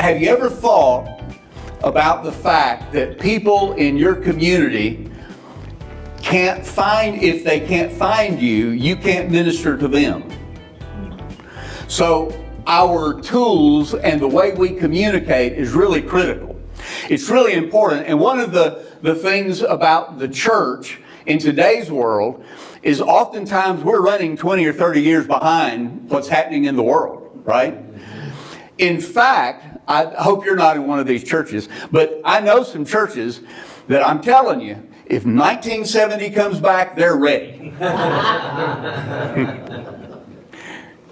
have you ever thought about the fact that people in your community can't find, if they can't find you, you can't minister to them? So our tools and the way we communicate is really critical. It's really important. And one of the things about the church in today's world is oftentimes we're running 20 or 30 years behind what's happening in the world, right? In fact, I hope you're not in one of these churches, but I know some churches that I'm telling you, if 1970 comes back, they're ready.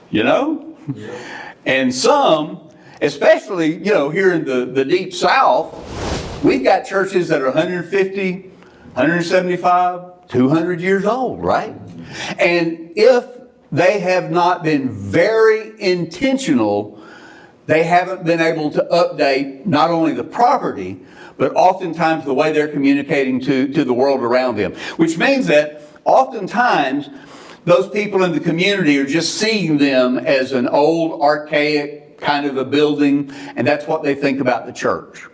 You know? And some, especially, you know, here in the deep South, we've got churches that are 150, 175, 200 years old, right? And if they have not been very intentional, they haven't been able to update not only the property, but oftentimes the way they're communicating to the world around them. Which means that oftentimes those people in the community are just seeing them as an old, archaic kind of a building, and that's what they think about the church.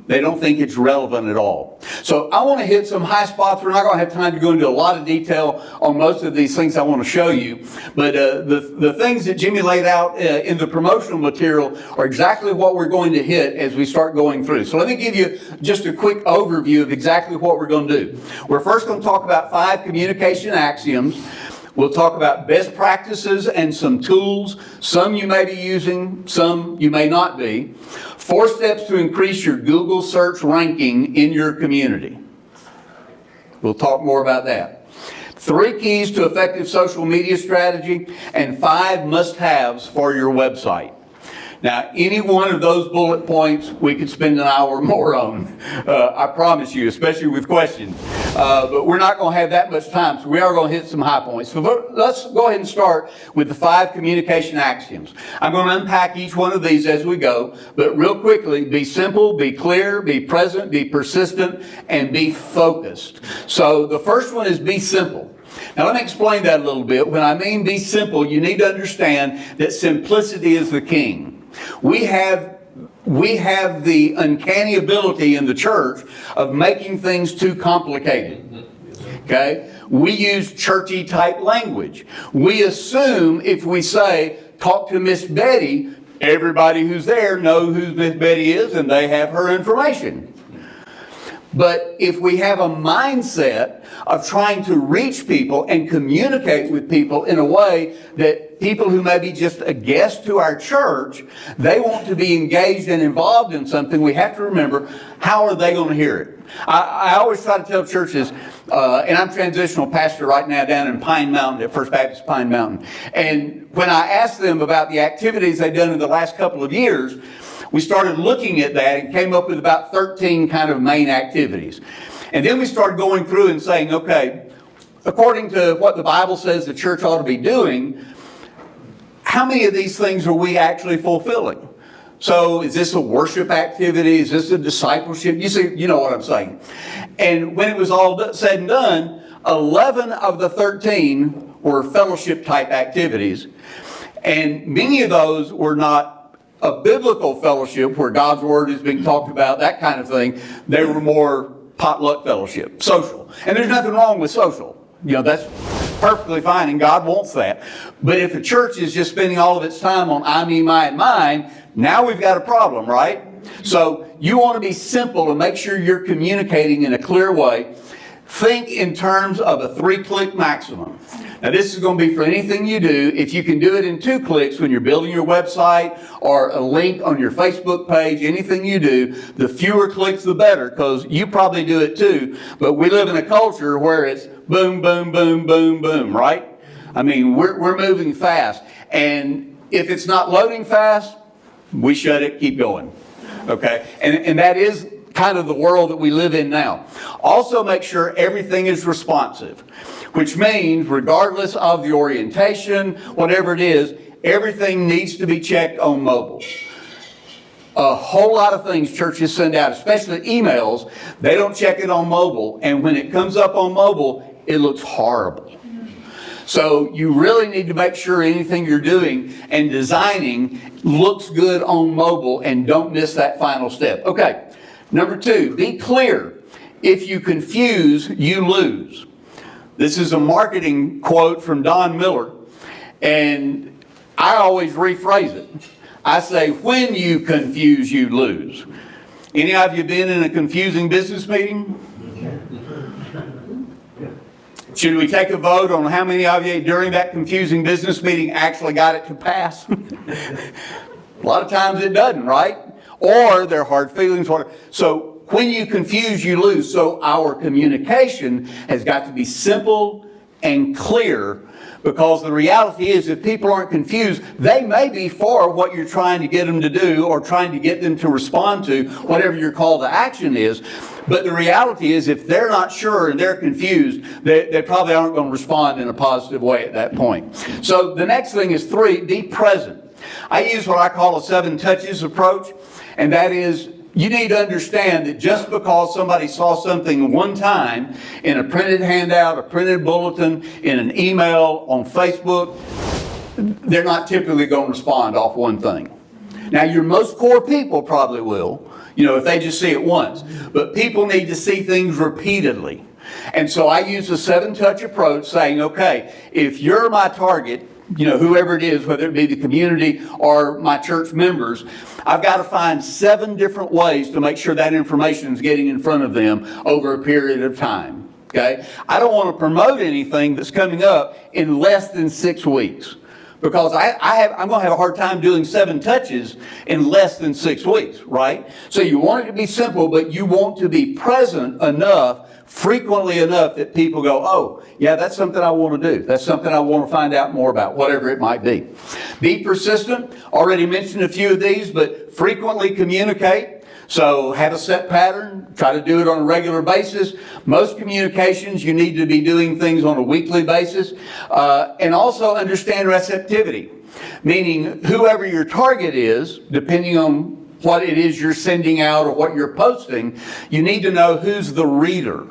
They don't think it's relevant at all. So I want to hit some high spots. We're not going to have time to go into a lot of detail on most of these things I want to show you. But the things that Jimmy laid out in the promotional material are exactly what we're going to hit as we start going through. So let me give you just a quick overview of exactly what we're going to do. We're first going to talk about 5 communication axioms. We'll talk about best practices and some tools. Some you may be using, some you may not be. 4 steps to increase your Google search ranking in your community. We'll talk more about that. 3 keys to effective social media strategy, and 5 must-haves for your website. Now, any one of those bullet points we could spend an hour more on, I promise you, especially with questions. But we're not going to have that much time, so we are going to hit some high points. So let's go ahead and start with the 5 communication axioms. I'm going to unpack each one of these as we go, but real quickly, be simple, be clear, be present, be persistent, and be focused. So the first one is be simple. Now let me explain that a little bit. When I mean be simple, you need to understand that simplicity is the king. We have the uncanny ability in the church of making things too complicated. Okay? We use churchy type language. We assume if we say, talk to Miss Betty, everybody who's there knows who Miss Betty is and they have her information. But if we have a mindset of trying to reach people and communicate with people in a way that people who may be just a guest to our church, they want to be engaged and involved in something, we have to remember, how are they going to hear it? I always try to tell churches, and I'm transitional pastor right now down in Pine Mountain at First Baptist Pine Mountain. And when I asked them about the activities they've done in the last couple of years, we started looking at that and came up with about 13 kind of main activities. And then we started going through and saying, okay, according to what the Bible says the church ought to be doing, how many of these things are we actually fulfilling? So is this a worship activity? Is this a discipleship? You see, you know what I'm saying. And when it was all said and done, 11 of the 13 were fellowship type activities. And many of those were not a biblical fellowship where God's word is being talked about, that kind of thing. They were more potluck fellowship, social. And there's nothing wrong with social. You know, that's perfectly fine, and God wants that. But if the church is just spending all of its time on I, me, my, and mine, now we've got a problem, right? So you want to be simple and make sure you're communicating in a clear way. Think in terms of a 3-click maximum. Now this is going to be for anything you do. If you can do it in 2 clicks when you're building your website or a link on your Facebook page, anything you do, the fewer clicks the better, because you probably do it too. But we live in a culture where it's boom, boom, boom, boom, boom, right? I mean, we're moving fast. And if it's not loading fast, we shut it, keep going. Okay? And that is kind of the world that we live in now. Also make sure everything is responsive, which means regardless of the orientation, whatever it is, everything needs to be checked on mobile. A whole lot of things churches send out, especially emails, they don't check it on mobile, and when it comes up on mobile, it looks horrible. So you really need to make sure anything you're doing and designing looks good on mobile, and don't miss that final step. Okay, number 2, be clear. If you confuse, you lose. This is a marketing quote from Don Miller, and I always rephrase it. I say, when you confuse, you lose. Any of you been in a confusing business meeting? Should we take a vote on how many of you during that confusing business meeting actually got it to pass? A lot of times it doesn't, right? Or there are hard feelings. So when you confuse, you lose. So our communication has got to be simple and clear, because the reality is if people aren't confused, they may be for what you're trying to get them to do or trying to get them to respond to whatever your call to action is. But the reality is if they're not sure and they're confused, they probably aren't going to respond in a positive way at that point. So the next thing is 3, be present. I use what I call a 7 touches approach, and that is, you need to understand that just because somebody saw something one time in a printed handout, a printed bulletin, in an email, on Facebook, they're not typically going to respond off one thing. Now, your most core people probably will, if they just see it once. But people need to see things repeatedly. And so I use a 7-touch approach, saying, okay, if you're my target, whoever it is, whether it be the community or my church members, I've got to find 7 different ways to make sure that information is getting in front of them over a period of time. Okay? I don't want to promote anything that's coming up in less than 6 weeks, because I'm going to have a hard time doing 7 touches in less than 6 weeks, right? So you want it to be simple, but you want to be present enough, frequently enough, that people go, oh, yeah, that's something I want to do. That's something I want to find out more about, whatever it might be. Be persistent. Already mentioned a few of these, but frequently communicate. So have a set pattern. Try to do it on a regular basis. Most communications, you need to be doing things on a weekly basis. And also understand receptivity, meaning whoever your target is, depending on what it is you're sending out or what you're posting, you need to know who's the reader.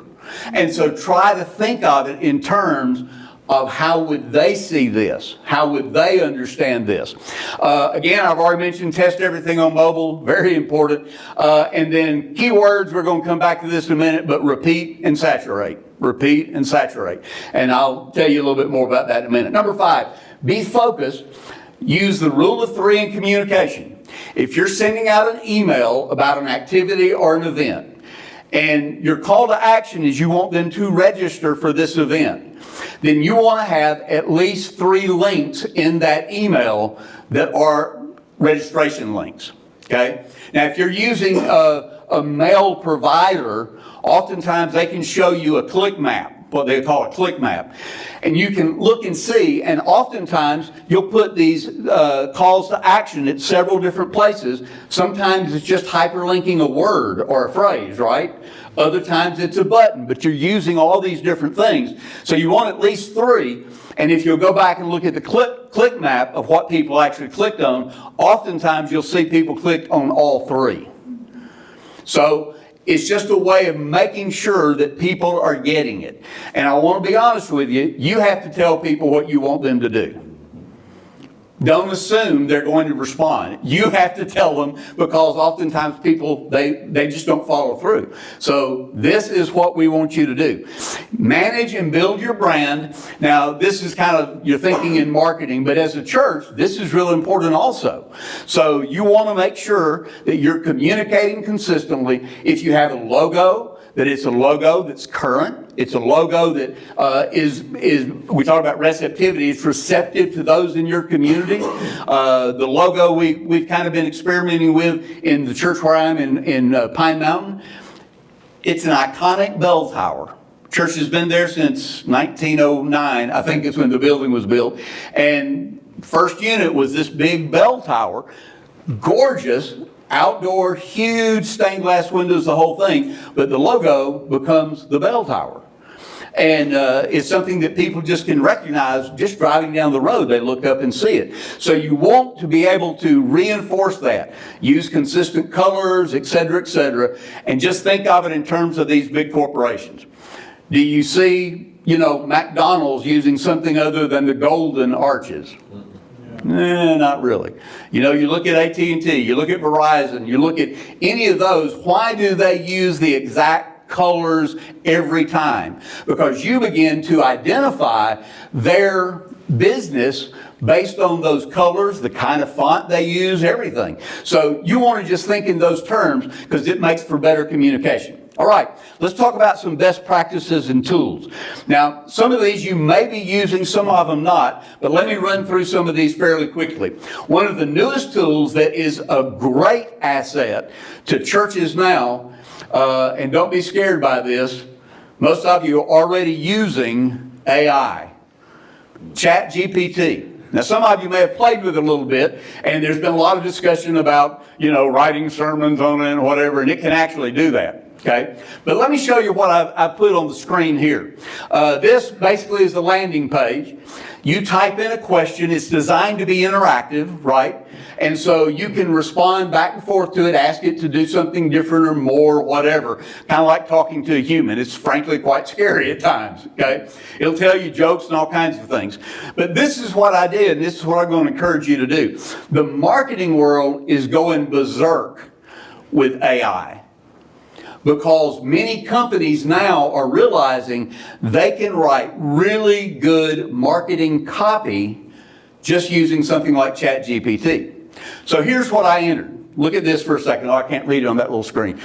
And so try to think of it in terms of how would they see this? How would they understand this? Again, I've already mentioned test everything on mobile, very important. And then keywords, we're going to come back to this in a minute, but repeat and saturate. Repeat and saturate. And I'll tell you a little bit more about that in a minute. Number 5, be focused. Use the rule of 3 in communication. If you're sending out an email about an activity or an event, and your call to action is you want them to register for this event, then you want to have at least 3 links in that email that are registration links. Okay? Now, if you're using a mail provider, oftentimes they can show you a click map, what they call a click map. And you can look and see, and oftentimes you'll put these calls to action at several different places. Sometimes it's just hyperlinking a word or a phrase, right? Other times it's a button, but you're using all these different things. So you want at least 3, and if you'll go back and look at the click map of what people actually clicked on, oftentimes you'll see people clicked on all 3. So it's just a way of making sure that people are getting it. And I want to be honest with you, you have to tell people what you want them to do. Don't assume they're going to respond. You have to tell them, because oftentimes people, they just don't follow through. So this is what we want you to do. Manage and build your brand. Now, this is kind of your thinking in marketing, but as a church, this is real important also. So you want to make sure that you're communicating consistently. If you have a logo, that it's a logo that's current. It's a logo that is we talk about receptivity. It's receptive to those in your community. The logo we've kind of been experimenting with in the church where I'm in Pine Mountain. It's an iconic bell tower. Church has been there since 1909. I think it's when the building was built. And first unit was this big bell tower. Gorgeous. Outdoor, huge stained glass windows, the whole thing, but the logo becomes the bell tower. And it's something that people just can recognize just driving down the road. They look up and see it. So you want to be able to reinforce that. Use consistent colors, et cetera, and just think of it in terms of these big corporations. Do you see McDonald's using something other than the golden arches? Not really. You look at AT&T, you look at Verizon, you look at any of those, why do they use the exact colors every time? Because you begin to identify their business based on those colors, the kind of font they use, everything. So you want to just think in those terms because it makes for better communication. All right, let's talk about some best practices and tools. Now, some of these you may be using, some of them not, but let me run through some of these fairly quickly. One of the newest tools that is a great asset to churches now, and don't be scared by this, most of you are already using AI, ChatGPT. Now, some of you may have played with it a little bit, and there's been a lot of discussion about, writing sermons on it and whatever, and it can actually do that. Okay, but let me show you what I've put on the screen here. This basically is the landing page. You type in a question. It's designed to be interactive, right? And so you can respond back and forth to it, ask it to do something different or more, or whatever. Kind of like talking to a human. It's frankly quite scary at times, okay? It'll tell you jokes and all kinds of things. But this is what I did, and this is what I'm going to encourage you to do. The marketing world is going berserk with AI. Because many companies now are realizing they can write really good marketing copy just using something like ChatGPT. So here's what I entered. Look at this for a second. Oh, I can't read it on that little screen.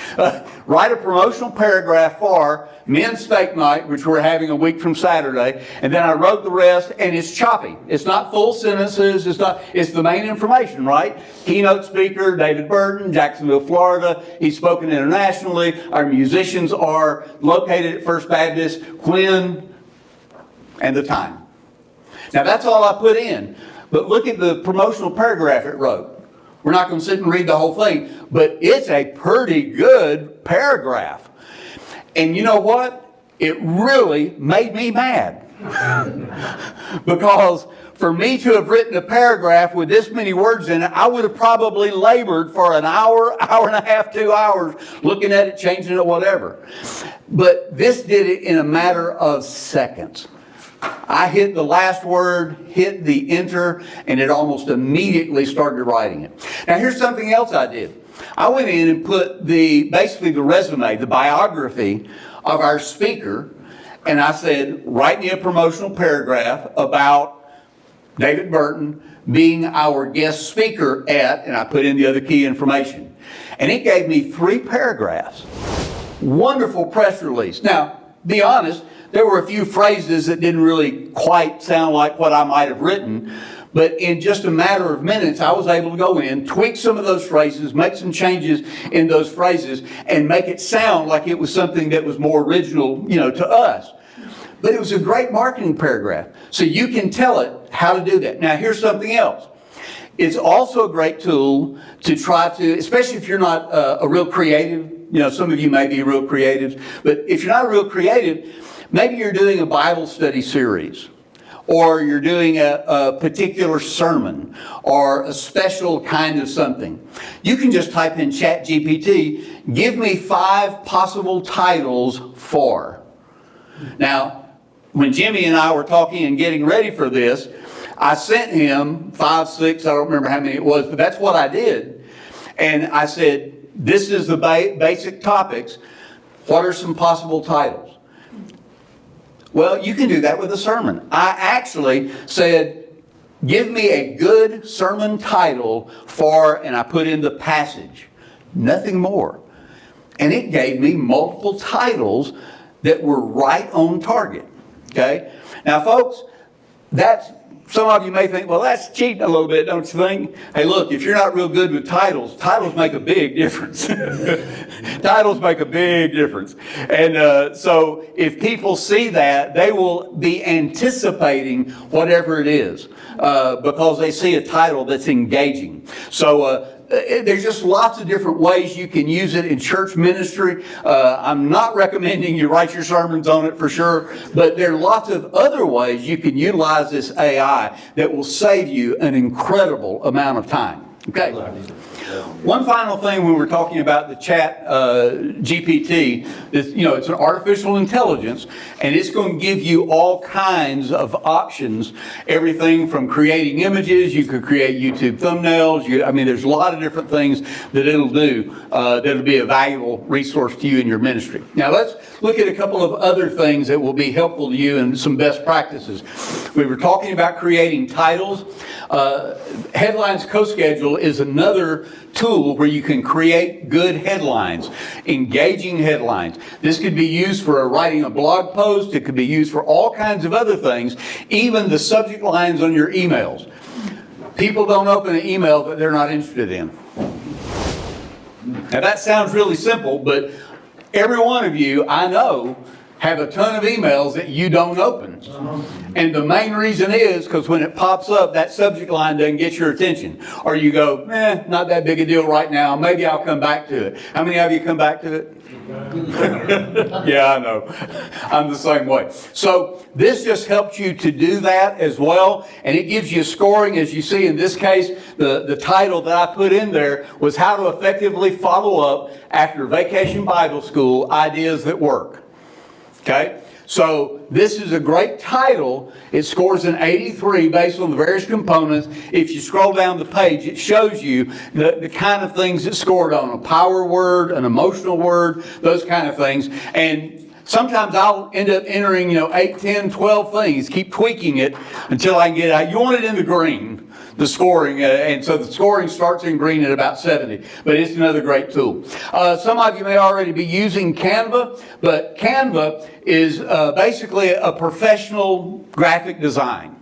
Write a promotional paragraph for Men's Steak Night, which we're having a week from Saturday. And then I wrote the rest, and it's choppy. It's not full sentences. It's the main information, right? Keynote speaker, David Burton, Jacksonville, Florida. He's spoken internationally. Our musicians are located at First Baptist. When and the time. Now, that's all I put in. But look at the promotional paragraph it wrote. We're not going to sit and read the whole thing, but it's a pretty good paragraph. And you know what? It really made me mad. Because for me to have written a paragraph with this many words in it, I would have probably labored for an hour, hour and a half, 2 hours, looking at it, changing it, whatever. But this did it in a matter of seconds. I hit the last word, hit the enter, and it almost immediately started writing it. Now here's something else I did. I went in and put basically the resume, the biography of our speaker, and I said, write me a promotional paragraph about David Burton being our guest speaker at, and I put in the other key information. And it gave me 3 paragraphs. Wonderful press release. Now, be honest, there were a few phrases that didn't really quite sound like what I might have written, but in just a matter of minutes, I was able to go in, tweak some of those phrases, make some changes in those phrases, and make it sound like it was something that was more original, to us. But it was a great marketing paragraph. So you can tell it how to do that. Now, here's something else. It's also a great tool to try to, especially if you're not a real creative, some of you may be real creatives, but if you're not a real creative, maybe you're doing a Bible study series, or you're doing a particular sermon, or a special kind of something. You can just type in ChatGPT, give me 5 possible titles for. Now, when Jimmy and I were talking and getting ready for this, I sent him 5, 6, I don't remember how many it was, but that's what I did. And I said, this is the basic topics. What are some possible titles? Well, you can do that with a sermon. I actually said, give me a good sermon title for, and I put in the passage. Nothing more. And it gave me multiple titles that were right on target. Okay? Now, folks, some of you may think, well, that's cheating a little bit, don't you think? Hey, look, if you're not real good with titles make a big difference. Titles make a big difference. And so if people see that, they will be anticipating whatever it is because they see a title that's engaging. So there's just lots of different ways you can use it in church ministry. I'm not recommending you write your sermons on it for sure, but there are lots of other ways you can utilize this AI that will save you an incredible amount of time. Okay. One final thing when we're talking about the chat GPT, is, it's an artificial intelligence, and it's going to give you all kinds of options, everything from creating images, you could create YouTube thumbnails, there's a lot of different things that it'll do that'll be a valuable resource to you in your ministry. Now let's look at a couple of other things that will be helpful to you and some best practices. We were talking about creating titles. Headlines Co-Schedule is another tool where you can create good headlines, engaging headlines. This could be used for writing a blog post. It could be used for all kinds of other things, even the subject lines on your emails. People don't open an email that they're not interested in. Now that sounds really simple, but every one of you, I know, have a ton of emails that you don't open. And the main reason is because when it pops up, that subject line doesn't get your attention. Or you go, not that big a deal right now. Maybe I'll come back to it. How many of you come back to it? Yeah, I know. I'm the same way. So this just helps you to do that as well. And it gives you scoring. As you see in this case, the title that I put in there was How to Effectively Follow Up After Vacation Bible School, Ideas That Work. Okay, so this is a great title. It scores an 83 based on the various components. If you scroll down the page, it shows you the kind of things it scored on a power word, an emotional word, those kind of things. And sometimes I'll end up entering, 8, 10, 12 things, keep tweaking it until I can get it out. You want it in the green, the scoring, and so the scoring starts in green at about 70, but it's another great tool. Some of you may already be using Canva, but Canva is basically a professional graphic design.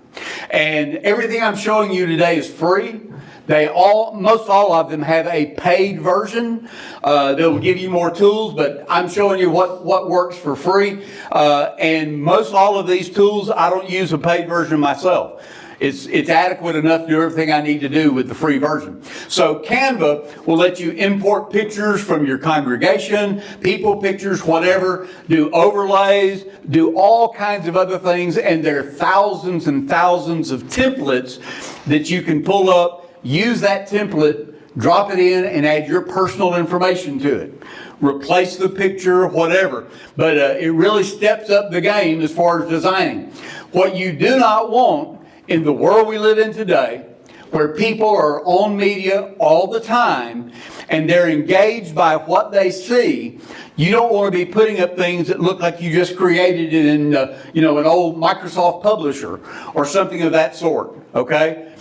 And everything I'm showing you today is free. Most all of them have a paid version that will give you more tools, but I'm showing you what works for free. And most all of these tools, I don't use a paid version myself. It's adequate enough to do everything I need to do with the free version. So Canva will let you import pictures from your congregation, people pictures, whatever, do overlays, do all kinds of other things, and there are thousands and thousands of templates that you can pull up, use that template, drop it in, and add your personal information to it. Replace the picture, whatever. But it really steps up the game as far as designing. What you do not want in the world we live in today, where people are on media all the time and they're engaged by what they see, you don't want to be putting up things that look like you just created it in an old Microsoft publisher or something of that sort, okay?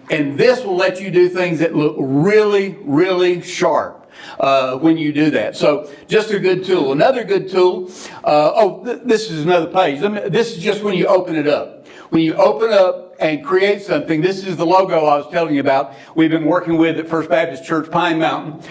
And this will let you do things that look really, really sharp when you do that. So just a good tool. Another good tool, this is another page. This is just when you open it up. When you open up and create something, this is the logo I was telling you about. We've been working with at First Baptist Church Pine Mountain.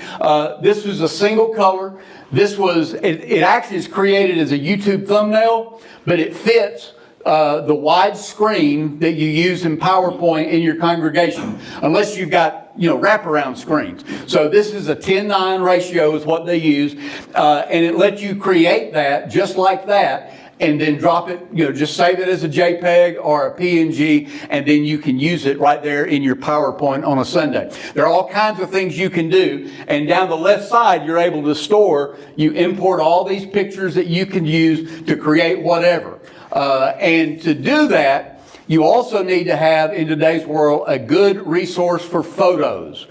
This was a single color. It actually is created as a YouTube thumbnail, but it fits the wide screen that you use in PowerPoint in your congregation, unless you've got wraparound screens. So this is a 10:9 ratio is what they use, and it lets you create that just like that, and then drop it, just save it as a JPEG or a PNG, and then you can use it right there in your PowerPoint on a Sunday. There are all kinds of things you can do, and down the left side you're able to store, you import all these pictures that you can use to create whatever. And to do that, you also need to have, in today's world, a good resource for photos.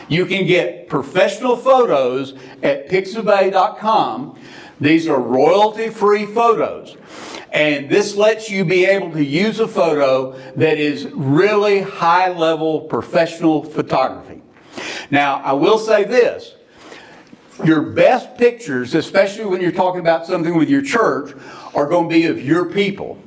You can get professional photos at pixabay.com. These are royalty-free photos. And this lets you be able to use a photo that is really high-level professional photography. Now, I will say this. Your best pictures, especially when you're talking about something with your church, are going to be of your people.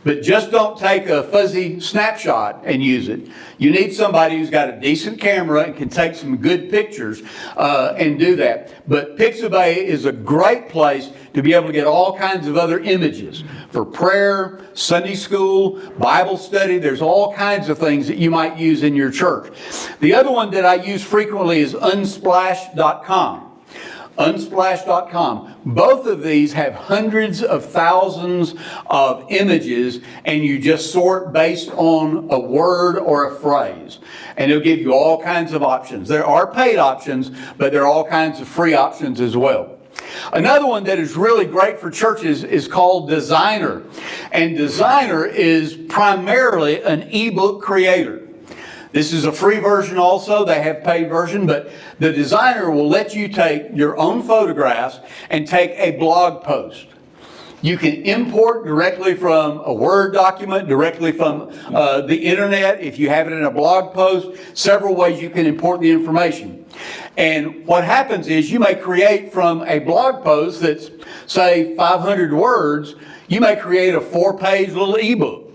But just don't take a fuzzy snapshot and use it. You need somebody who's got a decent camera and can take some good pictures and do that. But Pixabay is a great place to be able to get all kinds of other images for prayer, Sunday school, Bible study. There's all kinds of things that you might use in your church. The other one that I use frequently is unsplash.com. Unsplash.com. Both of these have hundreds of thousands of images, and you just sort based on a word or a phrase. And it'll give you all kinds of options. There are paid options, but there are all kinds of free options as well. Another one that is really great for churches is called Designer. And Designer is primarily an ebook creator. This is a free version also. They have paid version, but the Designer will let you take your own photographs and take a blog post. You can import directly from a Word document, directly from the internet. If you have it in a blog post, several ways you can import the information. And what happens is you may create from a blog post that's, say, 500 words, you may create a 4-page little ebook,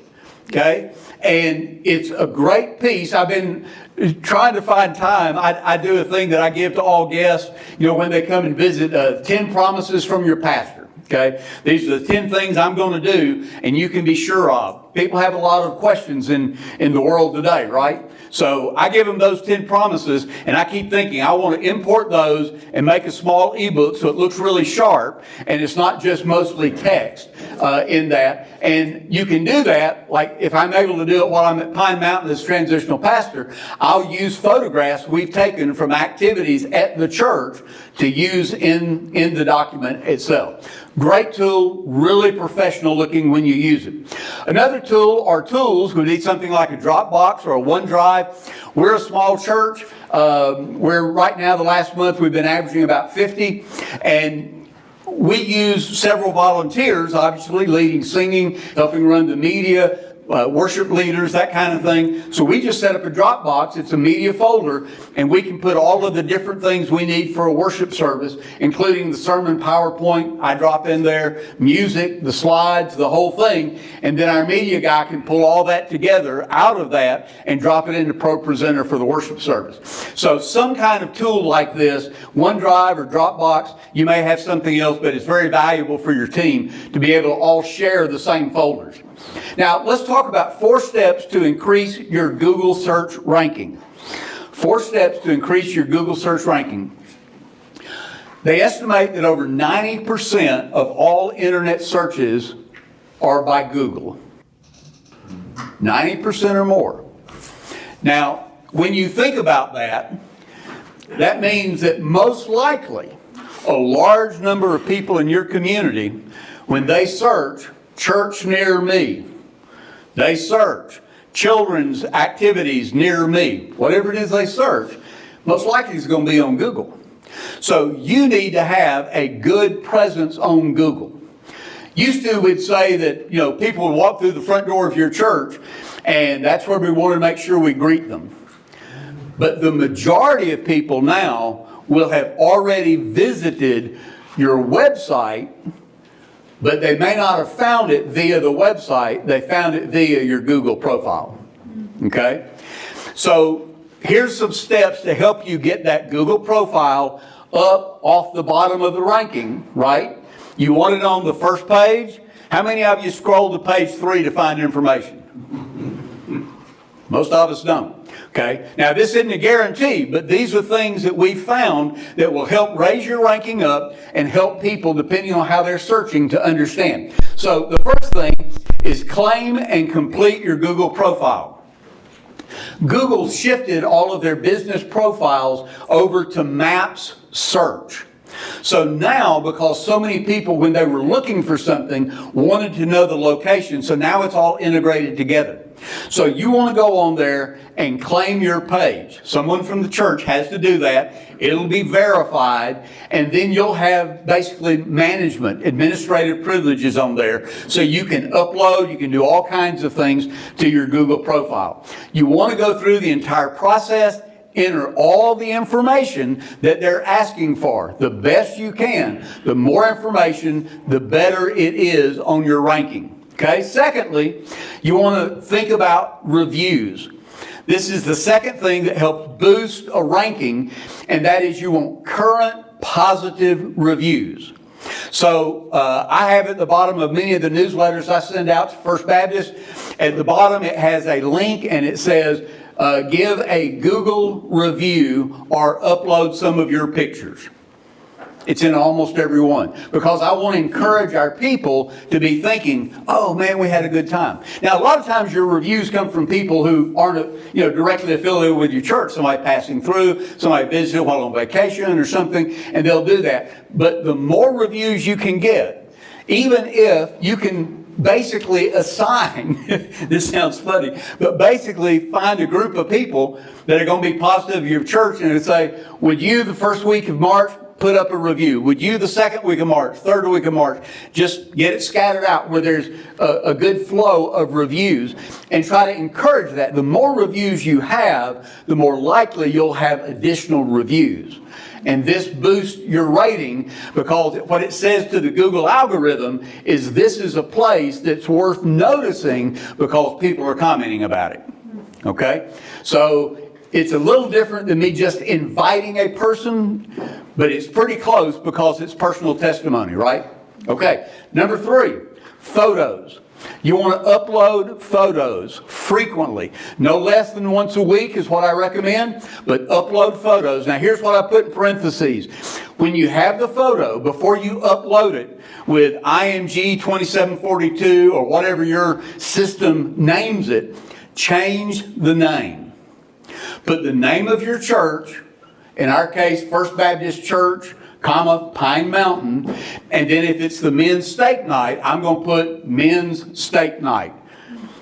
okay? And it's a great piece. I've been trying to find time. I do a thing that I give to all guests, when they come and visit, 10 promises from your pastor. Okay, these are the 10 things I'm going to do, and you can be sure of. People have a lot of questions in the world today, right? So I give them those 10 promises, and I keep thinking I want to import those and make a small ebook so it looks really sharp, and it's not just mostly text in that. And you can do that, like if I'm able to do it while I'm at Pine Mountain as transitional pastor, I'll use photographs we've taken from activities at the church to use in the document itself. Great tool, really professional looking when you use it. Another tool or tools would be something like a Dropbox or a OneDrive. We're a small church. We're right now, the last month, we've been averaging about 50. And we use several volunteers, obviously, leading singing, helping run the media, worship leaders, that kind of thing. So we just set up a Dropbox. It's a media folder, and we can put all of the different things we need for a worship service, including the sermon PowerPoint I drop in there, music, the slides, the whole thing. And then our media guy can pull all that together out of that and drop it into ProPresenter for the worship service. So some kind of tool like this, OneDrive or Dropbox, you may have something else, but it's very valuable for your team to be able to all share the same folders. Now, let's talk about 4 steps to increase your Google search ranking. 4 steps to increase your Google search ranking. They estimate that over 90% of all internet searches are by Google. 90% or more. Now, when you think about that, that means that most likely a large number of people in your community, when they search church near me, they search children's activities near me, whatever it is they search, most likely it's going to be on Google. So you need to have a good presence on Google. Used to, we'd say that, people would walk through the front door of your church, and that's where we want to make sure we greet them. But the majority of people now will have already visited your website, but they may not have found it via the website. They found it via your Google profile. Okay? So here's some steps to help you get that Google profile up off the bottom of the ranking, right? You want it on the first page? How many of you scroll to page 3 to find information? Most of us don't. Okay, now this isn't a guarantee, but these are things that we found that will help raise your ranking up and help people, depending on how they're searching, to understand. So the first thing is claim and complete your Google profile. Google shifted all of their business profiles over to Maps search. So now, because so many people, when they were looking for something, wanted to know the location, so now it's all integrated together. So you want to go on there and claim your page. Someone from the church has to do that. It'll be verified, and then you'll have basically management, administrative privileges on there. So you can upload, you can do all kinds of things to your Google profile. You want to go through the entire process, enter all the information that they're asking for, the best you can. The more information, the better it is on your ranking. Okay, secondly, you want to think about reviews. This is the second thing that helps boost a ranking, and that is you want current positive reviews. So I have at the bottom of many of the newsletters I send out to First Baptist, at the bottom it has a link and it says, give a Google review or upload some of your pictures. It's in almost every one, because I want to encourage our people to be thinking, oh man, we had a good time. Now, a lot of times your reviews come from people who aren't, directly affiliated with your church. Somebody passing through, somebody visited while on vacation or something, and they'll do that. But the more reviews you can get, even if you can basically assign, this sounds funny, but basically find a group of people that are going to be positive of your church and say, would you the first week of March put up a review? Would you the second week of March, third week of March, just get it scattered out where there's a good flow of reviews and try to encourage that. The more reviews you have, the more likely you'll have additional reviews. And this boosts your rating, because what it says to the Google algorithm is this is a place that's worth noticing because people are commenting about it. Okay? So it's a little different than me just inviting a person, but it's pretty close because it's personal testimony, right? Okay. Number 3, photos. You want to upload photos frequently. No less than once a week is what I recommend, but upload photos. Now here's what I put in parentheses. When you have the photo, before you upload it with IMG 2742 or whatever your system names it, change the name. Put the name of your church, in our case, First Baptist Church, Pine Mountain, and then if it's the men's steak night, I'm going to put men's steak night.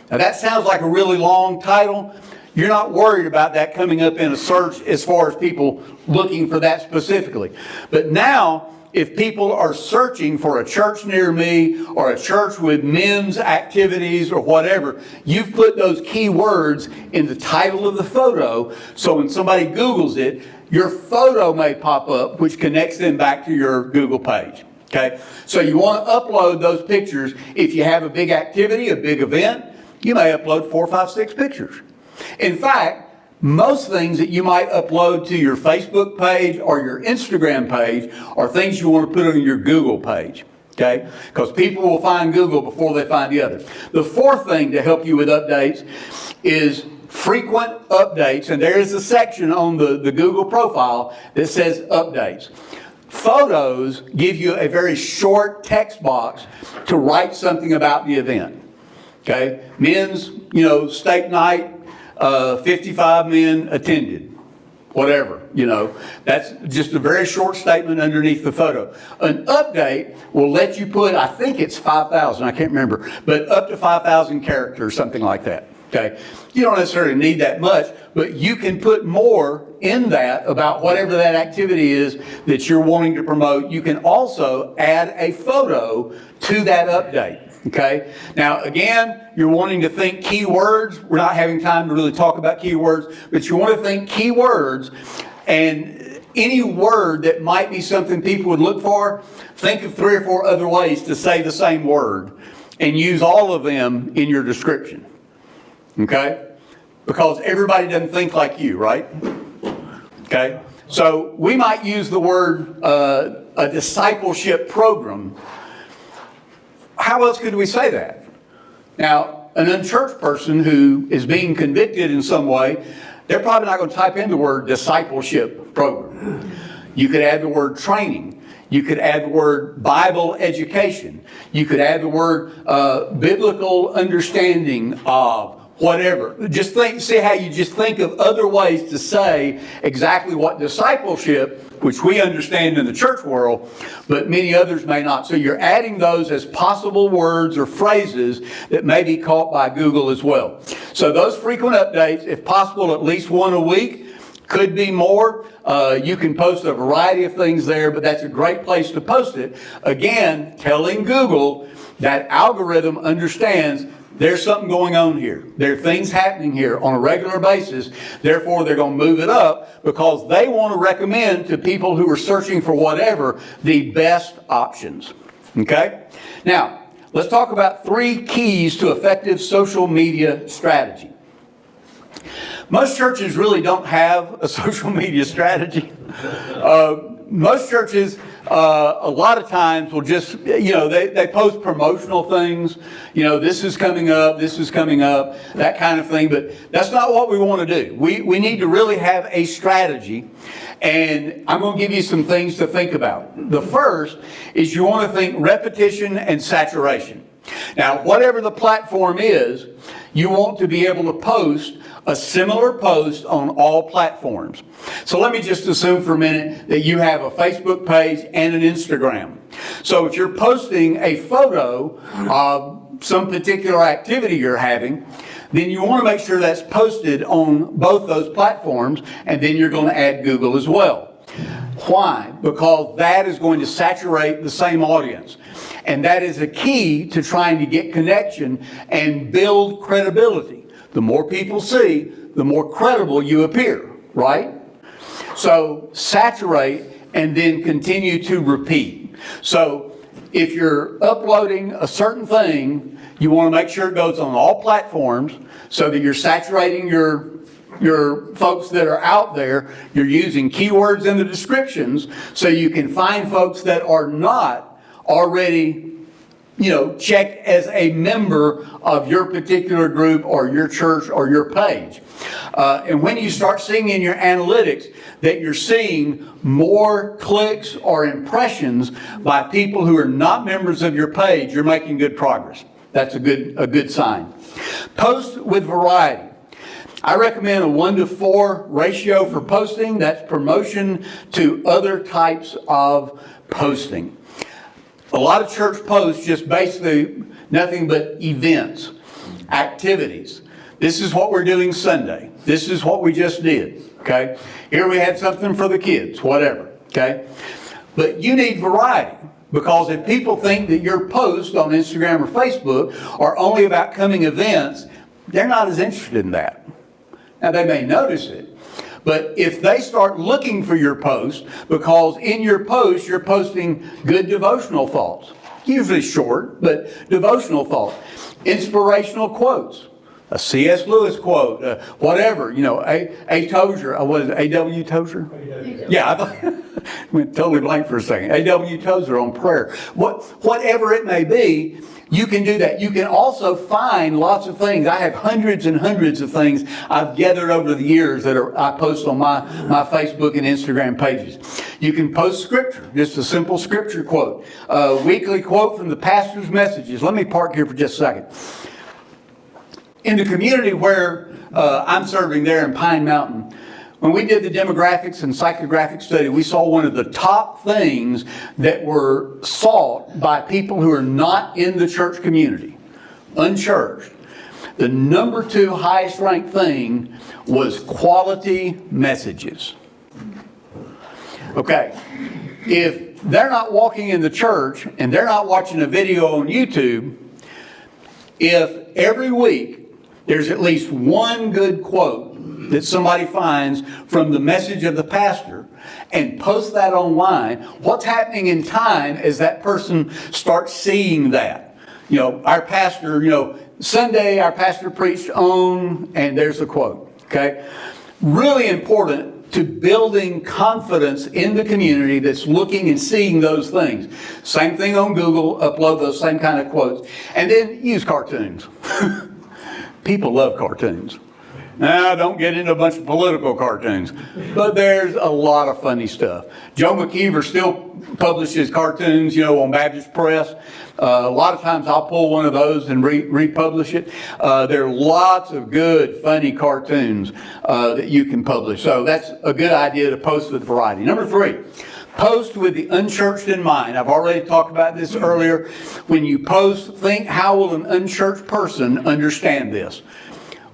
Now that sounds like a really long title. You're not worried about that coming up in a search as far as people looking for that specifically. But now, if people are searching for a church near me or a church with men's activities or whatever, you've put those keywords in the title of the photo, so when somebody Googles it, your photo may pop up, which connects them back to your Google page. Okay? So you want to upload those pictures. If you have a big activity, a big event, you may upload 4, 5, 6 pictures. In fact, most things that you might upload to your Facebook page or your Instagram page are things you want to put on your Google page. Okay? Because people will find Google before they find the others. The 4th thing to help you with updates is frequent updates, and there is a section on the Google profile that says updates. Photos give you a very short text box to write something about the event. Okay? Men's, steak night, 55 men attended. Whatever, that's just a very short statement underneath the photo. An update will let you put, I think it's 5,000, I can't remember, but up to 5,000 characters, something like that. Okay, you don't necessarily need that much, but you can put more in that about whatever that activity is that you're wanting to promote. You can also add a photo to that update. Okay, now again, you're wanting to think keywords. We're not having time to really talk about keywords, but you want to think keywords, and any word that might be something people would look for, think of 3 or 4 other ways to say the same word and use all of them in your description. Okay? Because everybody doesn't think like you, right? Okay? So we might use the word a discipleship program. How else could we say that? Now, an unchurched person who is being convicted in some way, they're probably not going to type in the word discipleship program. You could add the word training. You could add the word Bible education. You could add the word biblical understanding of whatever. Just see how you just think of other ways to say exactly what discipleship, which we understand in the church world, but many others may not. So you're adding those as possible words or phrases that may be caught by Google as well. So those frequent updates, if possible, at least 1 a week, could be more. You can post a variety of things there, but that's a great place to post it. Again, telling Google that algorithm understands there's something going on here. There are things happening here on a regular basis. Therefore, they're going to move it up because they want to recommend to people who are searching for whatever the best options. Okay? Now, let's talk about 3 keys to effective social media strategy. Most churches really don't have a social media strategy. most churches, a lot of times will just, they post promotional things. This is coming up, that kind of thing. But that's not what we want to do. We need to really have a strategy. And I'm going to give you some things to think about. The first is you want to think repetition and saturation. Now, whatever the platform is, you want to be able to post a similar post on all platforms. So let me just assume for a minute that you have a Facebook page and an Instagram. So if you're posting a photo of some particular activity you're having, then you want to make sure that's posted on both those platforms, and then you're going to add Google as well. Why? Because that is going to saturate the same audience. And that is a key to trying to get connection and build credibility. The more people see, the more credible you appear, right? So saturate and then continue to repeat. So if you're uploading a certain thing, you want to make sure it goes on all platforms so that you're saturating your folks that are out there. You're using keywords in the descriptions so you can find folks that are not already checked as a member of your particular group or your church or your page. And when you start seeing in your analytics that you're seeing more clicks or impressions by people who are not members of your page, you're making good progress. That's a good sign. Post with variety. I recommend a 1-to-4 ratio for posting. That's promotion to other types of posting. A lot of church posts just basically nothing but events, activities. This is what we're doing Sunday. This is what we just did, okay? Here we had something for the kids, whatever, okay? But you need variety, because if people think that your posts on Instagram or Facebook are only about coming events, they're not as interested in that. Now, they may notice it, but if they start looking for your post, because in your post you're posting good devotional thoughts, usually short, but devotional thoughts, inspirational quotes, a C.S. Lewis quote, whatever, A. Tozer, what is it, A.W. Tozer? Yeah, I thought, went totally blank for a second. A.W. Tozer on prayer. Whatever it may be, you can do that. You can also find lots of things. I have hundreds and hundreds of things I've gathered over the years that I post on my Facebook and Instagram pages. You can post scripture, just a simple scripture quote. A weekly quote from the pastor's messages. Let me park here for just a second. In the community where I'm serving there in Pine Mountain, when we did the demographics and psychographic study, we saw one of the top things that were sought by people who are not in the church community, unchurched. The number 2 highest ranked thing was quality messages. Okay, if they're not walking in the church and they're not watching a video on YouTube, if every week there's at least one good quote that somebody finds from the message of the pastor and posts that online, what's happening in time as that person starts seeing that? Our pastor, Sunday our pastor preached on, and there's the quote, okay? Really important to building confidence in the community that's looking and seeing those things. Same thing on Google, upload those same kind of quotes. And then use cartoons. People love cartoons. Now, don't get into a bunch of political cartoons, but there's a lot of funny stuff. Joe McKeever still publishes cartoons, on Baptist Press. A lot of times I'll pull one of those and republish it. There are lots of good, funny cartoons that you can publish. So that's a good idea to post with variety. Number 3, post with the unchurched in mind. I've already talked about this earlier. When you post, think, how will an unchurched person understand this?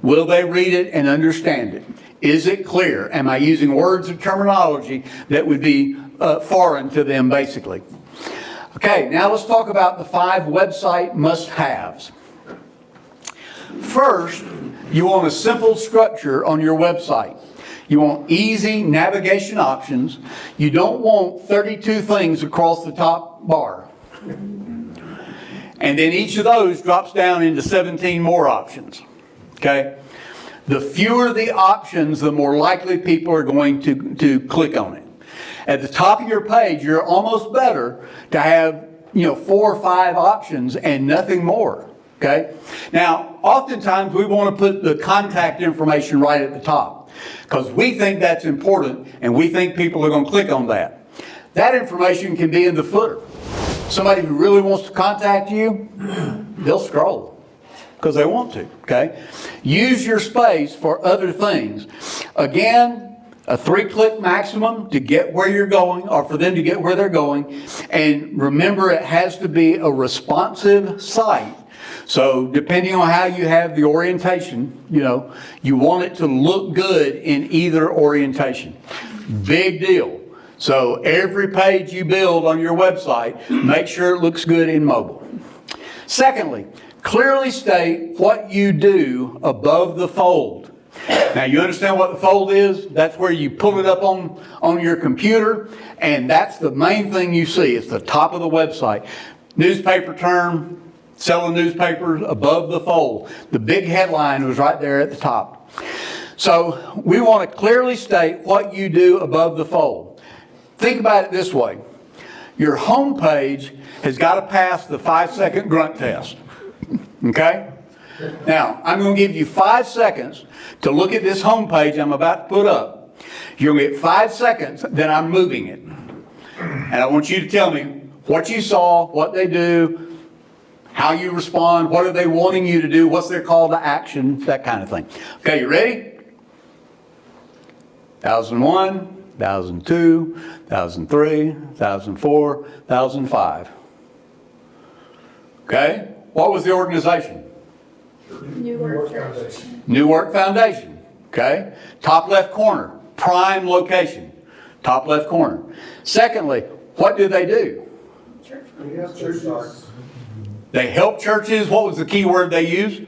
Will they read it and understand it? Is it clear? Am I using words or terminology that would be foreign to them, basically? Okay, now let's talk about the 5 website must-haves. First, you want a simple structure on your website. You want easy navigation options. You don't want 32 things across the top bar. And then each of those drops down into 17 more options. Okay? The fewer the options, the more likely people are going to click on it. At the top of your page, you're almost better to have, 4 or 5 options and nothing more. Okay? Now, oftentimes we want to put the contact information right at the top because we think that's important and we think people are going to click on that. That information can be in the footer. Somebody who really wants to contact you, they'll scroll because they want to. Okay? Use your space for other things. Again, a 3-click maximum to get where you're going or for them to get where they're going. And remember, it has to be a responsive site. So depending on how you have the orientation, you want it to look good in either orientation. Big deal. So every page you build on your website, make sure it looks good in mobile. Secondly, clearly state what you do above the fold. Now, you understand what the fold is? That's where you pull it up on your computer, and that's the main thing you see. It's the top of the website. Newspaper term, selling newspapers above the fold. The big headline was right there at the top. So we want to clearly state what you do above the fold. Think about it this way. Your home page has got to pass the 5-second grunt test. Okay? Now, I'm going to give you 5 seconds to look at this home page I'm about to put up. You're going to get 5 seconds, then I'm moving it. And I want you to tell me what you saw, what they do, how you respond, what are they wanting you to do, what's their call to action, that kind of thing. Okay, you ready? 1001, 1002, 1003, 1004, 1005. Okay? What was the organization? New Work Foundation. New Work Foundation. Okay? Top left corner. Prime location. Top left corner. Secondly, what do they do? Church. Churches. They help churches. What was the key word they used?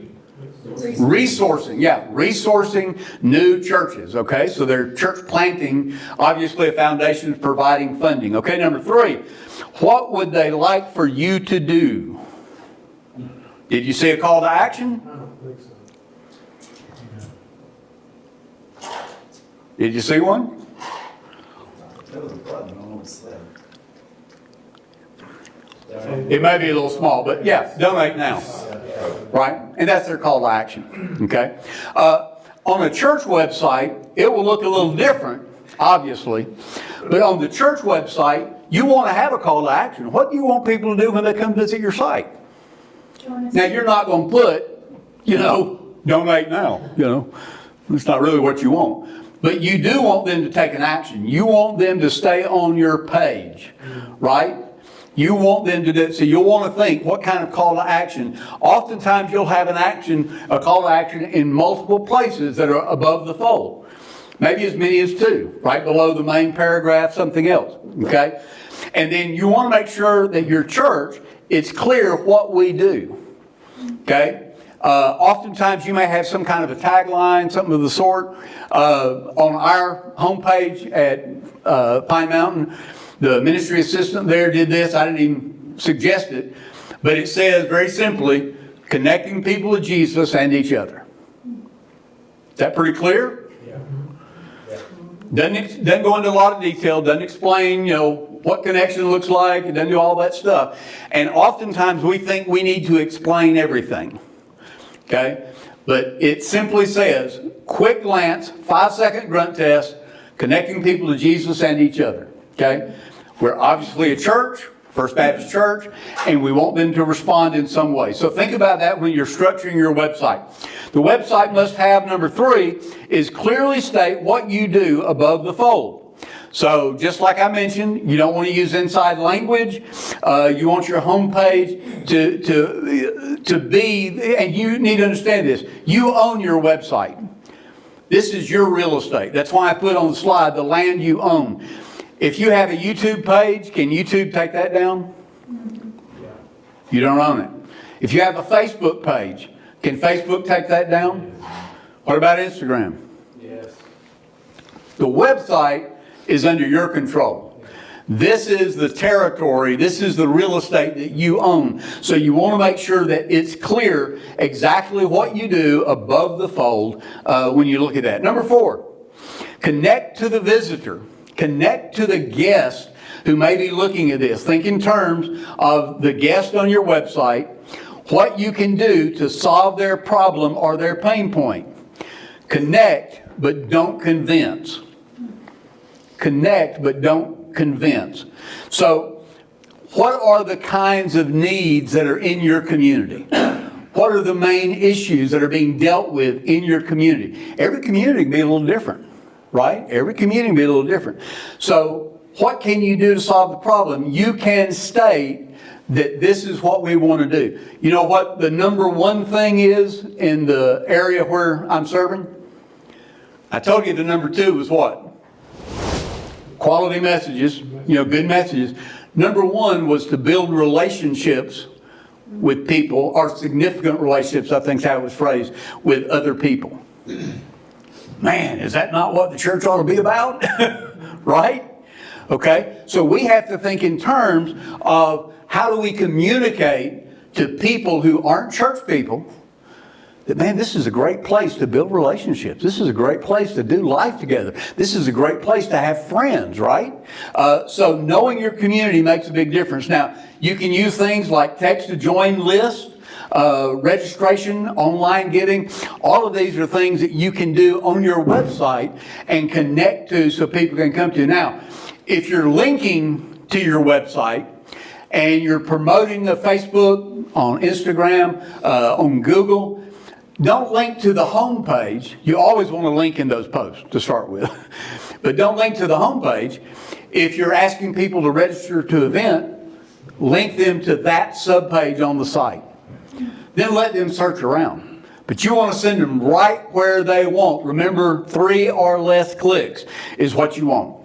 Resourcing. Yeah, resourcing new churches. Okay, so they're church planting. Obviously, a foundation is providing funding. Okay, number 3, what would they like for you to do? Did you see a call to action? I don't think so. Did you see one? There was a button on the side. It may be a little small, but yeah, donate now. Right? And that's their call to action. Okay? On a church website, it will look a little different, obviously. But on the church website, you want to have a call to action. What do you want people to do when they come visit your site? Now, you're not going to put, donate now. It's not really what you want. But you do want them to take an action. You want them to stay on your page, right? You want them to do it. So you'll want to think, what kind of call to action? Oftentimes you'll have a call to action in multiple places that are above the fold. Maybe as many as 2, right below the main paragraph, something else, okay? And then you want to make sure that your church, it's clear what we do, okay? Oftentimes you may have some kind of a tagline, something of the sort. On our homepage at Pine Mountain, the ministry assistant there did this. I didn't even suggest it. But it says very simply, connecting people to Jesus and each other. Is that pretty clear? Yeah. Doesn't go into a lot of detail. Doesn't explain, what connection looks like. It doesn't do all that stuff. And oftentimes we think we need to explain everything. Okay? But it simply says, quick glance, 5-second grunt test, connecting people to Jesus and each other. Okay? We're obviously a church, First Baptist Church, and we want them to respond in some way. So think about that when you're structuring your website. The website must have, number 3, is clearly state what you do above the fold. So just like I mentioned, you don't want to use inside language. You want your home page to be, and you need to understand this, you own your website. This is your real estate. That's why I put on the slide the land you own. If you have a YouTube page, can YouTube take that down? You don't own it. If you have a Facebook page, can Facebook take that down? What about Instagram? Yes. The website is under your control. This is the territory, this is the real estate that you own. So you want to make sure that it's clear exactly what you do above the fold when you look at that. Number 4, connect to the visitor. Connect to the guest who may be looking at this. Think in terms of the guest on your website, what you can do to solve their problem or their pain point. Connect, but don't convince. Connect, but don't convince. So, what are the kinds of needs that are in your community? What are the main issues that are being dealt with in your community? Every community can be a little different, right? Every community can be a little different. So, what can you do to solve the problem? You can state that this is what we want to do. You know what the number one thing is in the area where I'm serving? I told you the number two was what? Quality messages, good messages. Number one was to build relationships with people, or significant relationships, I think is how it was phrased, with other people. Man, is that not what the church ought to be about? Right? Okay? So we have to think in terms of how do we communicate to people who aren't church people that, man, this is a great place to build relationships. This is a great place to do life together. This is a great place to have friends, right? So knowing your community makes a big difference. Now, you can use things like text-to-join list, registration, online giving. All of these are things that you can do on your website and connect to so people can come to. Now, if you're linking to your website and you're promoting a Facebook, on Instagram, on Google, don't link to the home page. You always want to link in those posts to start with. But don't link to the home page. If you're asking people to register to an event, link them to that subpage on the site. Then let them search around. But you want to send them right where they want. Remember, 3 or less clicks is what you want.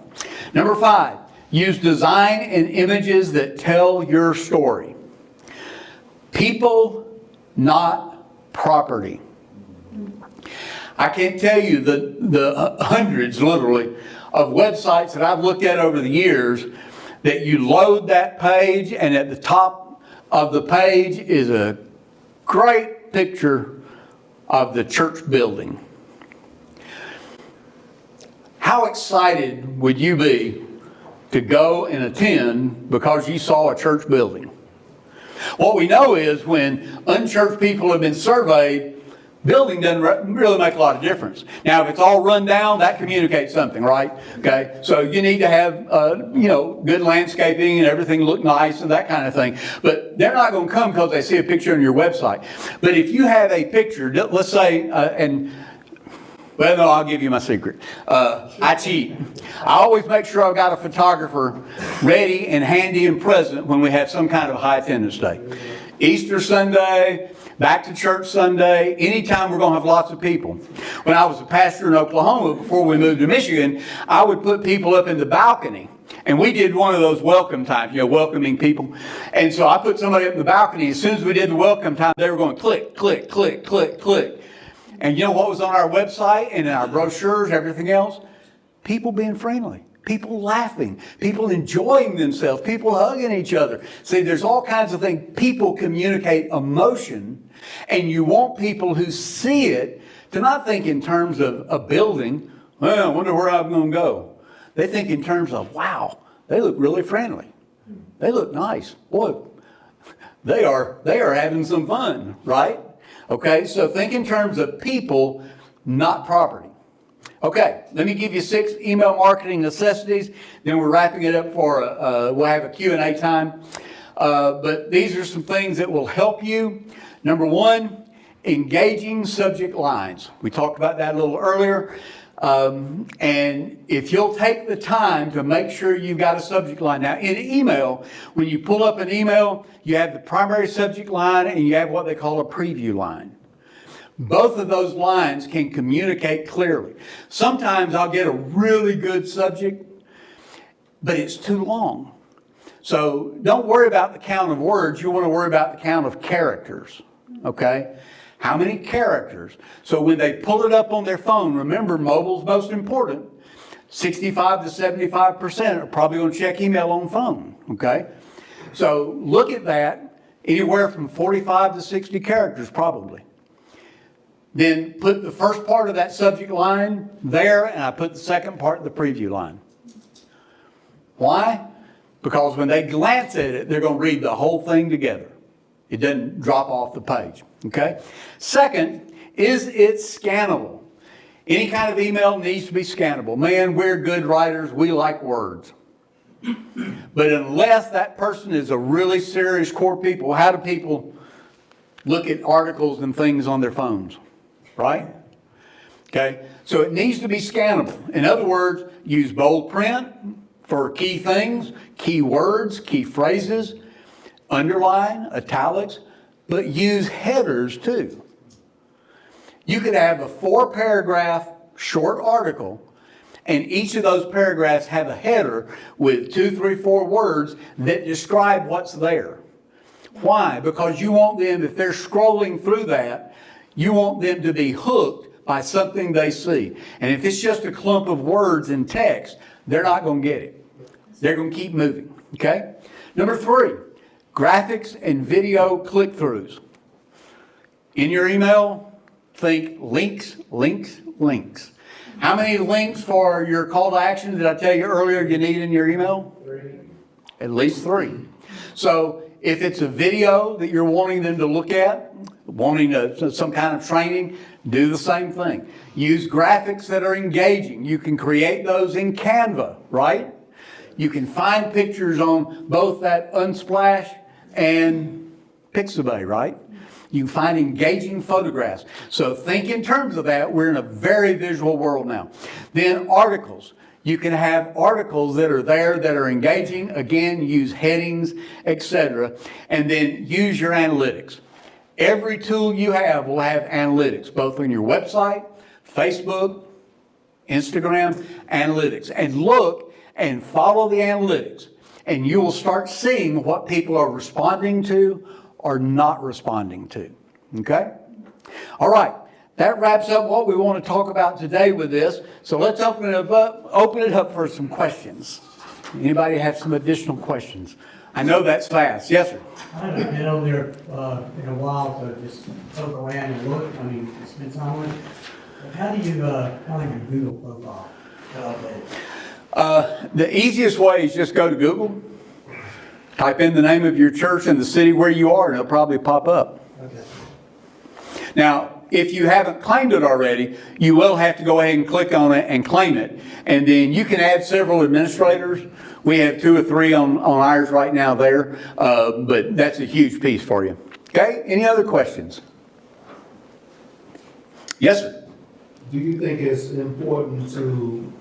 Number 5, use design and images that tell your story. People, not property. I can't tell you the hundreds, literally, of websites that I've looked at over the years that you load that page and at the top of the page is a great picture of the church building. How excited would you be to go and attend because you saw a church building? What we know is when unchurched people have been surveyed, building doesn't really make a lot of difference. Now, if it's all run down, that communicates something, right? Okay, so you need to have, good landscaping and everything look nice and that kind of thing. But they're not going to come because they see a picture on your website. But if you have a picture, let's say, well, no, I'll give you my secret. I cheat. I always make sure I've got a photographer ready and handy and present when we have some kind of high attendance day. Easter Sunday, back to church Sunday, anytime we're going to have lots of people. When I was a pastor in Oklahoma, before we moved to Michigan, I would put people up in the balcony. And we did one of those welcome times, welcoming people. And so I put somebody up in the balcony. As soon as we did the welcome time, they were going click, click, click, click, click. And you know what was on our website and in our brochures, everything else? People being friendly. People laughing, people enjoying themselves, people hugging each other. See, there's all kinds of things. People communicate emotion, and you want people who see it to not think in terms of a building. Well, I wonder where I'm going to go. They think in terms of, wow, they look really friendly. They look nice. Boy, they are having some fun, right? Okay, so think in terms of people, not property. Okay, let me give you 6 email marketing necessities. Then we're wrapping it up for, we'll have a Q&A time. But these are some things that will help you. Number 1, engaging subject lines. We talked about that a little earlier. And if you'll take the time to make sure you've got a subject line. Now, in email, when you pull up an email, you have the primary subject line and you have what they call a preview line. Both of those lines can communicate clearly. Sometimes I'll get a really good subject, but it's too long. So don't worry about the count of words. You want to worry about the count of characters, okay? How many characters? So when they pull it up on their phone, remember, mobile's most important. 65 to 75% are probably going to check email on phone, okay? So look at that, anywhere from 45 to 60 characters probably. Then put the first part of that subject line there, and I put the second part of the preview line. Why? Because when they glance at it, they're going to read the whole thing together. It doesn't drop off the page, okay? Second, is it scannable? Any kind of email needs to be scannable. Man, we're good writers. We like words. But unless that person is a really serious core people, how do people look at articles and things on their phones? Right? Okay? So it needs to be scannable. In other words, use bold print for key things, key words, key phrases, underline, italics, but use headers too. You could have a 4-paragraph short article, and each of those paragraphs have a header with 2, 3, 4 words that describe what's there. Why? Because you want them, if they're scrolling through that, you want them to be hooked by something they see. And if it's just a clump of words and text, they're not going to get it. They're going to keep moving, okay? Number 3, graphics and video click-throughs. In your email, think links, links, links. How many links for your call to action did I tell you earlier you need in your email? 3. At least 3. So if it's a video that you're wanting them to look at, wanting some kind of training, do the same thing. Use graphics that are engaging. You can create those in Canva, right? You can find pictures on both that Unsplash and Pixabay, right? You can find engaging photographs. So think in terms of that. We're in a very visual world now. Then articles. You can have articles that are there that are engaging. Again, use headings, etc. And then use your analytics. Every tool you have will have analytics, both on your website, Facebook, Instagram, analytics. And look and follow the analytics. And you will start seeing what people are responding to or not responding to. Okay? All right. That wraps up what we want to talk about today with this. So let's open it up for some questions. Anybody have some additional questions? I know that's fast. Yes, sir. I haven't been over there in a while to just poke around and look. I mean, spend time with it. But how do you find your Google profile? The easiest way is just go to Google, type in the name of your church and the city where you are, and it'll probably pop up. Okay. Now, if you haven't claimed it already, you will have to go ahead and click on it and claim it. And then you can add several administrators. We have 2 or 3 on ours right now there, but that's a huge piece for you. Okay, any other questions? Yes, sir. Do you think it's important to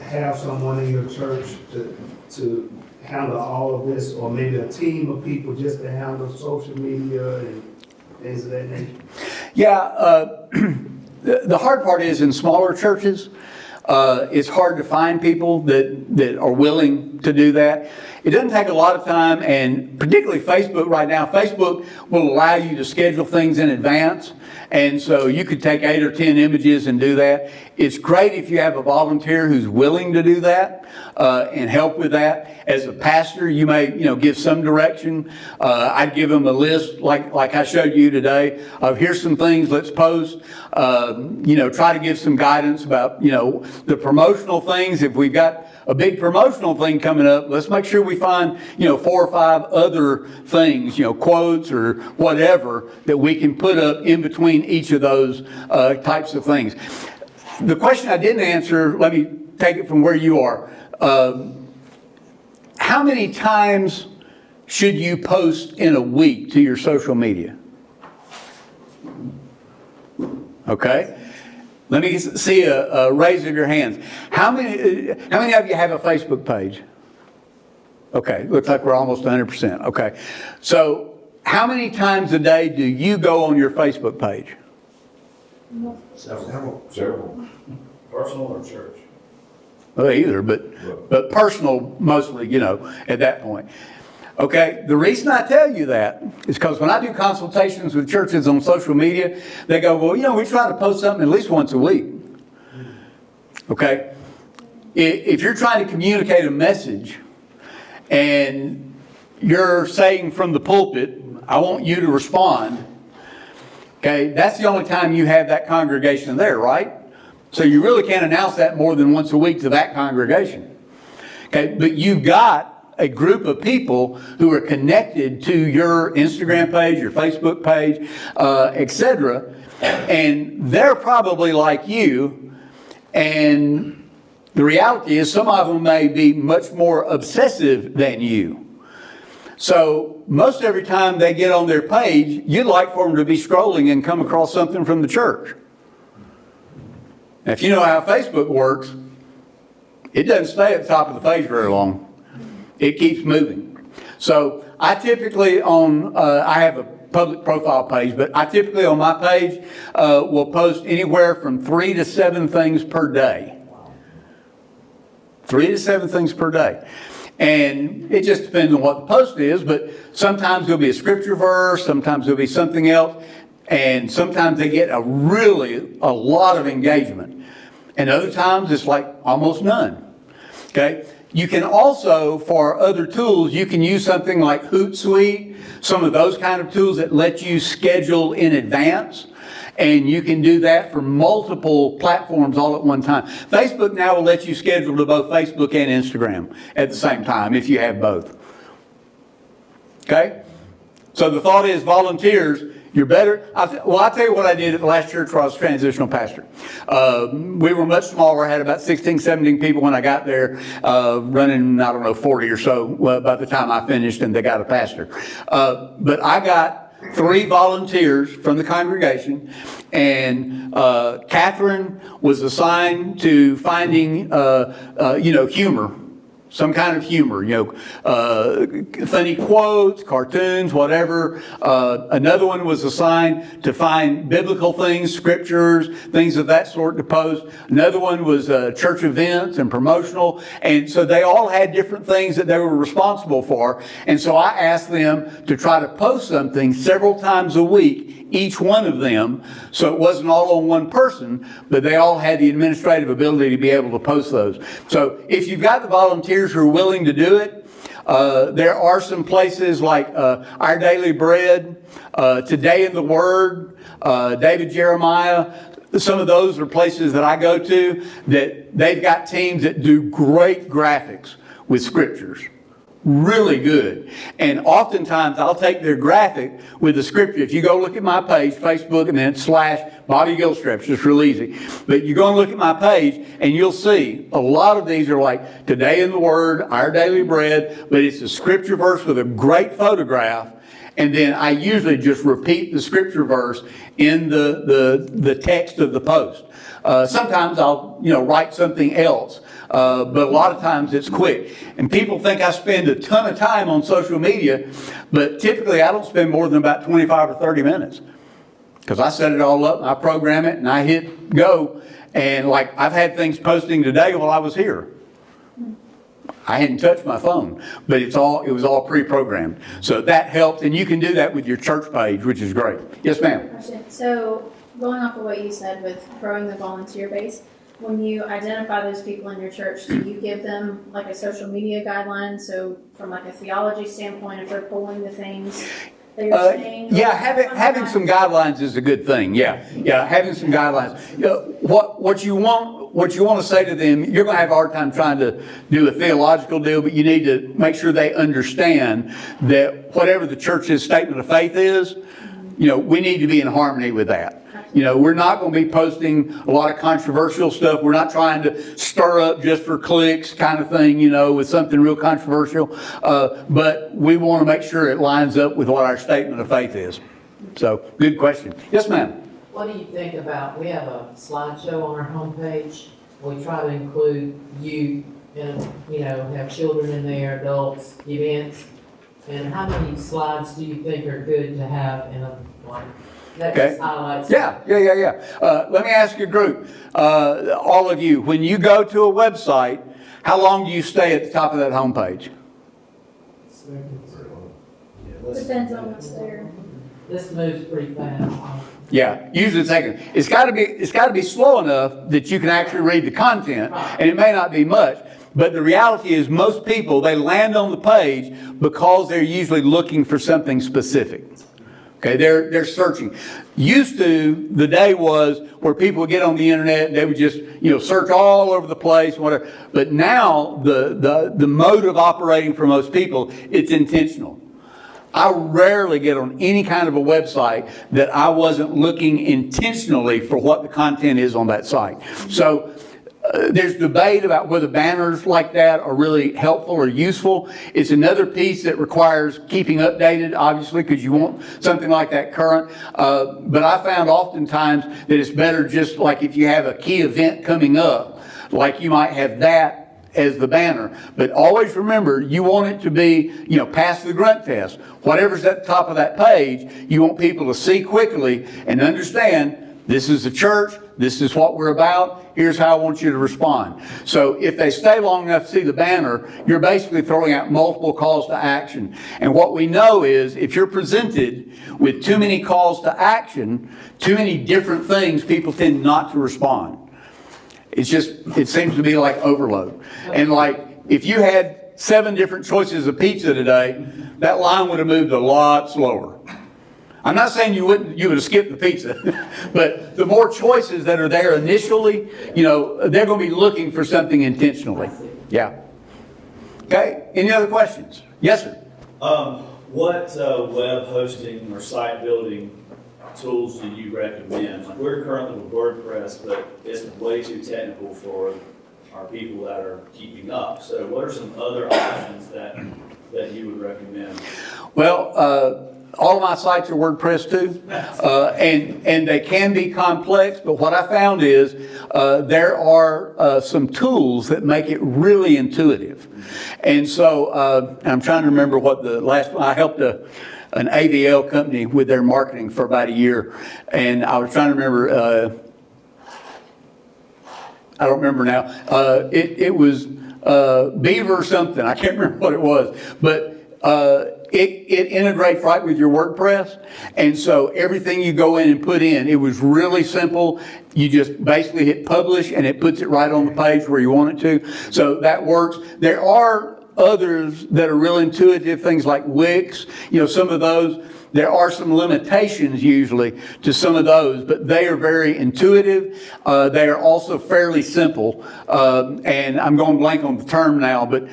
have someone in your church to handle all of this, or maybe a team of people just to handle social media and things of that nature? Yeah, the hard part is in smaller churches, it's hard to find people that are willing to do that. It doesn't take a lot of time, and particularly Facebook right now, Facebook will allow you to schedule things in advance. And so you could take 8 or 10 images and do that. It's great if you have a volunteer who's willing to do that and help with that. As a pastor, you may give some direction. I'd give them a list like I showed you today of here's some things let's post. Try to give some guidance about the promotional things. If we've got a big promotional thing coming up, let's make sure we find 4 or 5 other things, quotes or whatever that we can put up in between each of those types of things. The question I didn't answer, let me take it from where you are. How many times should you post in a week to your social media? Okay. Let me see a raise of your hands. How many of you have a Facebook page? Okay, looks like we're almost 100%. Okay. So how many times a day do you go on your Facebook page? Several. Personal or church? Well, either, but personal mostly, at that point. Okay, the reason I tell you that is because when I do consultations with churches on social media, they go, well, we try to post something at least once a week. Okay, if you're trying to communicate a message and you're saying from the pulpit, I want you to respond, okay, that's the only time you have that congregation there, right? So you really can't announce that more than once a week to that congregation. Okay, but you've got a group of people who are connected to your Instagram page, your Facebook page, etc., and they're probably like you, and the reality is some of them may be much more obsessive than you. So most every time they get on their page, you'd like for them to be scrolling and come across something from the church. Now, if you know how Facebook works, it doesn't stay at the top of the page very long. It keeps moving. So I typically I have a public profile page, but I typically on my page will post anywhere from 3 to 7 things per day. 3 to 7 things per day. And it just depends on what the post is, but sometimes there'll be a scripture verse, sometimes there'll be something else, and sometimes they get a lot of engagement. And other times it's like almost none. Okay? You can also, for other tools, you can use something like Hootsuite, some of those kind of tools that let you schedule in advance. And you can do that for multiple platforms all at one time. Facebook now will let you schedule to both Facebook and Instagram at the same time if you have both. Okay? So the thought is volunteers, you're better. I'll tell you what I did at the last church where I was transitional pastor. We were much smaller. I had about 16, 17 people when I got there, running, 40 or so by the time I finished and they got a pastor. But I got 3 volunteers from the congregation, and Catherine was assigned to finding, humor, some kind of humor, funny quotes, cartoons, whatever. Another one was assigned to find biblical things, scriptures, things of that sort to post. Another one was church events and promotional. And so they all had different things that they were responsible for. And so I asked them to try to post something several times a week, each one of them, so it wasn't all on one person, but they all had the administrative ability to be able to post those. So if you've got the volunteers who are willing to do it, there are some places like Our Daily Bread, Today in the Word, David Jeremiah. Some of those are places that I go to that they've got teams that do great graphics with scriptures. Really good. And oftentimes I'll take their graphic with the scripture. If you go look at my page, Facebook, and then / Bobby Gilstrap, it's just real easy. But you go and look at my page and you'll see a lot of these are like Today in the Word, Our Daily Bread, but it's a scripture verse with a great photograph. And then I usually just repeat the scripture verse in the text of the post. Sometimes I'll, write something else. But a lot of times it's quick. And people think I spend a ton of time on social media, but typically I don't spend more than about 25 or 30 minutes. Because I set it all up, and I program it, and I hit go. And like I've had things posting today while I was here. I hadn't touched my phone, but it was all pre-programmed. So that helps, and you can do that with your church page, which is great. Yes, ma'am. Question. So going off of what you said with growing the volunteer base, when you identify those people in your church, do you give them like a social media guideline? So from like a theology standpoint, if they're pulling the things that you're saying? Yeah, having some guidelines is a good thing. Yeah, having some guidelines. What you want to say to them, you're going to have a hard time trying to do a theological deal, but you need to make sure they understand that whatever the church's statement of faith is, we need to be in harmony with that. We're not going to be posting a lot of controversial stuff. We're not trying to stir up just for clicks kind of thing, with something real controversial. But we want to make sure it lines up with what our statement of faith is. So, good question. Yes, ma'am. What do you think about, we have a slideshow on our homepage. We try to include youth and, have children in there, adults, events. And how many slides do you think are good to have in a, that just highlights? Yeah. Let me ask your group, all of you, when you go to a website, how long do you stay at the top of that homepage? Depends on what's there. This moves pretty fast. Yeah, usually it's second. It's got to be slow enough that you can actually read the content, and it may not be much. But the reality is most people, they land on the page because they're usually looking for something specific. Okay, they're searching. Used to, the day was where people would get on the internet, they would just, search all over the place, whatever. But now, the mode of operating for most people, it's intentional. I rarely get on any kind of a website that I wasn't looking intentionally for what the content is on that site. So, there's debate about whether banners like that are really helpful or useful. It's another piece that requires keeping updated, obviously, because you want something like that current. But I found oftentimes that it's better just like if you have a key event coming up, like you might have that as the banner. But always remember, you want it to be, pass the grunt test. Whatever's at the top of that page, you want people to see quickly and understand this is the church, this is what we're about, here's how I want you to respond. So if they stay long enough to see the banner, you're basically throwing out multiple calls to action. And what we know is if you're presented with too many calls to action, too many different things, people tend not to respond. It seems to be like overload. And like if you had 7 different choices of pizza today, that line would have moved a lot slower. I'm not saying you would have skipped the pizza, but the more choices that are there initially, they're going to be looking for something intentionally. Yeah. Okay. Any other questions? Yes, sir. What web hosting or site building tools do you recommend? Like we're currently with WordPress, but it's way too technical for our people that are keeping up. So what are some other options that you would recommend? Well, all of my sites are WordPress too, and they can be complex, but what I found is there are some tools that make it really intuitive. And so I'm trying to remember what the last one, I helped an AVL company with their marketing for about a year, and I was trying to remember, I don't remember now, it was Beaver something, I can't remember what it was, but it integrates right with your WordPress, and so everything you go in and put in, it was really simple. You just basically hit publish and it puts it right on the page where you want it to. So that works. There are others that are real intuitive, things like Wix, some of those. There are some limitations usually to some of those, but they are very intuitive. They are also fairly simple. And I'm going blank on the term now, but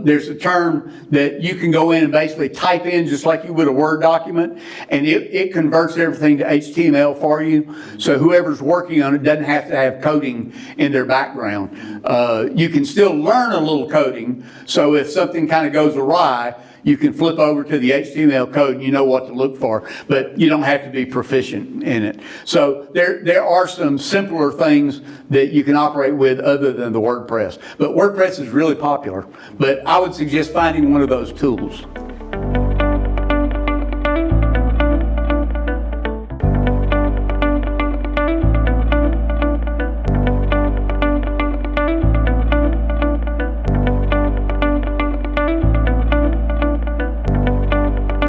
there's a term that you can go in and basically type in just like you would a Word document, and it converts everything to HTML for you. So whoever's working on it doesn't have to have coding in their background. You can still learn a little coding, so if something kind of goes awry, you can flip over to the HTML code and you know what to look for, but you don't have to be proficient in it. So there are some simpler things that you can operate with other than the WordPress. But WordPress is really popular. But I would suggest finding one of those tools.